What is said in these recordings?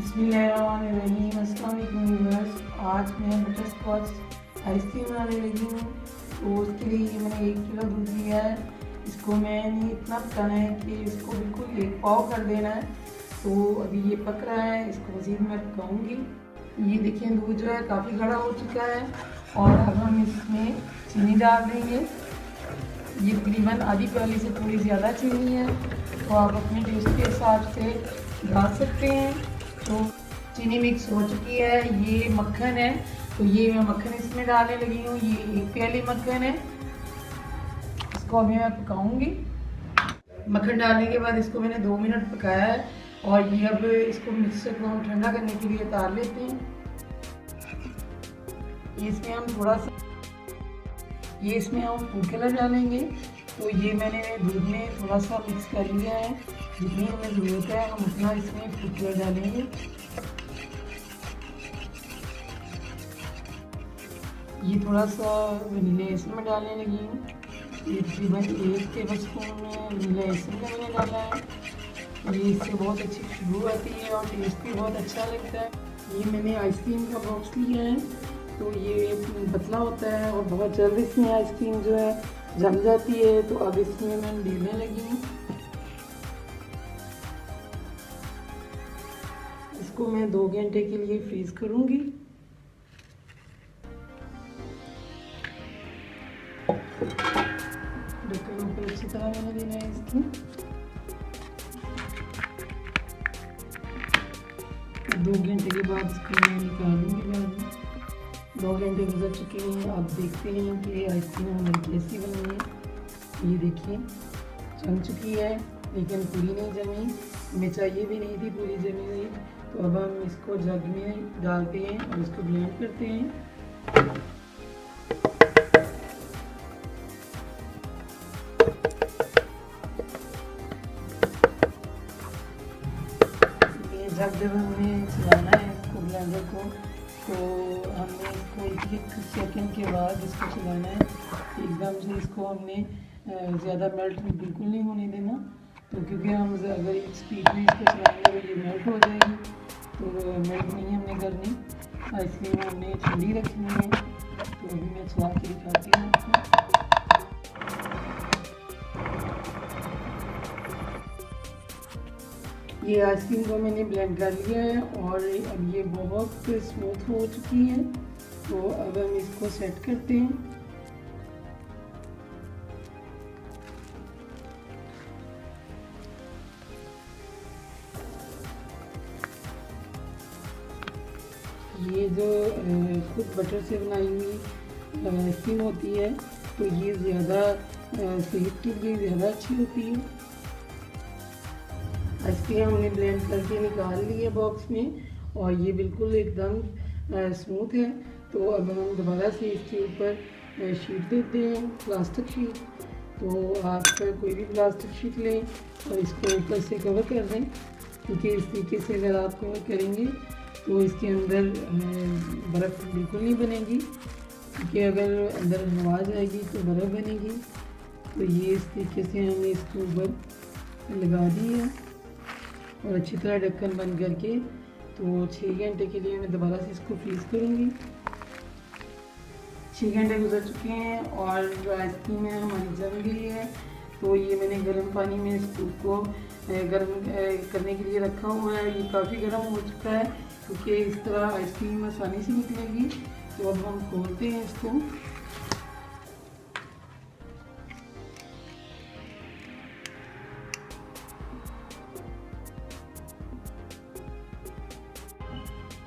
बिस्मिल्लाहिर्रहमानिर्रहीम। अस्सलाम वालेकुम व्यूअर्स। आज मैं बटर स्कॉच आइसक्रीम बनाने लगी हूँ। तो उसके लिए ये मैंने 1 किलो दूध लिया है। इसको मैंने इतना पकाना है कि इसको बिल्कुल एक पाव कर देना है। तो अभी ये पक रहा है, इसको मज़ीद मैं पकाऊँगी। ये देखें दूध जो है काफ़ी गाढ़ा हो चुका है और अब हम इसमें चीनी डाल देंगे। ये तकरीबन आधी प्याली से थोड़ी ज़्यादा चीनी है, तो आप अपने टेस्ट के हिसाब से डाल सकते हैं। तो चीनी मिक्स हो चुकी है। ये मक्खन है, तो ये मैं मक्खन इसमें डालने लगी हूँ। ये 1 प्याली मक्खन है, इसको अभी मैं पकाऊंगी। मक्खन डालने के बाद इसको मैंने 2 मिनट पकाया है और ये अब इसको मिक्सर को हम ठंडा करने के लिए उतार लेते हैं। इसमें हम फूड कलर डालेंगे। तो ये मैंने दूध में थोड़ा सा मिक्स कर लिया है। जितनी हमें ज़रूरत है हम उतना इसमें फूड कलर डालेंगे। ये थोड़ा सा वनीला एसेंस डालने लगी हूँ। ये तकरीबन 1 टेबल स्पून वनीला एसेंस मैंने डाला है। ये इससे बहुत अच्छी खुशबू आती है और टेस्ट भी बहुत अच्छा लगता है। ये मैंने आइसक्रीम का बॉक्स लिया है, तो ये पतला होता है और बहुत जल्द इसमें आइसक्रीम जो है जम जाती है। तो अब इसमें मैं डालने लगी हूँ। इसको मैं 2 घंटे के लिए फ्रीज करूँगी। ढक्कन ऊपर अच्छी तरह मैंने देना है इसकी। 2 घंटे के बाद इसको मैं निकालूंगी बाद में। 2 घंटे गुजर चुके हैं। आप देखते हैं कि आइसक्रीम हमारी कैसी बनी है। ये देखिए जम चुकी है लेकिन पूरी नहीं जमी, हमें चाहिए भी नहीं थी पूरी जमी हुई। तो अब हम इसको जग में डालते हैं और इसको ब्लेंड करते हैं। ये जब हमें चलाना है इसको ब्लेंडर को, तो हमने इसको 1 सेकंड के बाद इसको चलाना है। एकदम से इसको हमने ज़्यादा मेल्ट बिल्कुल नहीं होने देना। तो क्योंकि हम अगर एक स्पीड में इसको चलाएंगे तो ये मेल्ट हो जाएगी, तो मेल्ट नहीं हमने करनी। आइसक्रीम हमने ठंडी रखनी है। तो अभी मैं चला के दिखाती हूँ आपको। ये आइसक्रीम को मैंने ब्लेंड कर लिया है और अब ये बहुत स्मूथ हो चुकी है। तो अब हम इसको सेट करते हैं। ये जो खुद बटर से बनाई हुई आइसक्रीम होती है, तो ये ज़्यादा सेहत के लिए ज़्यादा अच्छी होती है। आइसक्रीम हमने ब्लेंड करके निकाल ली है बॉक्स में और ये बिल्कुल एकदम स्मूथ है। तो अब हम दोबारा से इसके ऊपर शीट देते हैं, प्लास्टिक शीट। तो आप कोई भी प्लास्टिक शीट लें और इसको ऊपर से कवर कर दें, क्योंकि इस तरीके से अगर आप कवर करेंगे तो इसके अंदर बर्फ़ बिल्कुल नहीं बनेगी, क्योंकि अगर अंदर हवा जाएगी तो बर्फ़ बनेगी। तो ये इस तरीके से हमने इसके ऊपर लगा दी है और अच्छी तरह ढक्कन बंद करके तो 6 घंटे के लिए मैं दोबारा से इसको फ्रीज़ करूँगी। 6 घंटे गुजर चुके हैं और जो आइसक्रीम है हमारी जम गई है। तो ये मैंने गर्म पानी में इस दूध को गर्म करने के लिए रखा हुआ है। ये काफ़ी गर्म हो चुका है, क्योंकि इस तरह आइसक्रीम आसानी से निकलेगी। तो अब हम खोलते हैं इसको।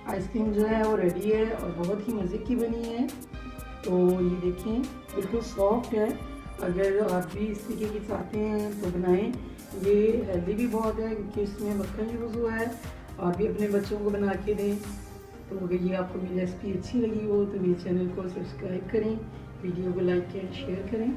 आइसक्रीम जो है वो रेडी है और बहुत ही मज़े की बनी है। तो ये देखें बिल्कुल सॉफ्ट है। अगर आप भी इस तरीके की चाहते हैं तो बनाएं। ये हेल्दी भी बहुत है क्योंकि इसमें मक्खन यूज़ हुआ है। आप भी अपने बच्चों को बना के दें। तो अगर ये आपको मेरी रेसिपी अच्छी लगी हो तो मेरे चैनल को सब्सक्राइब करें, वीडियो को लाइक एंड शेयर करें।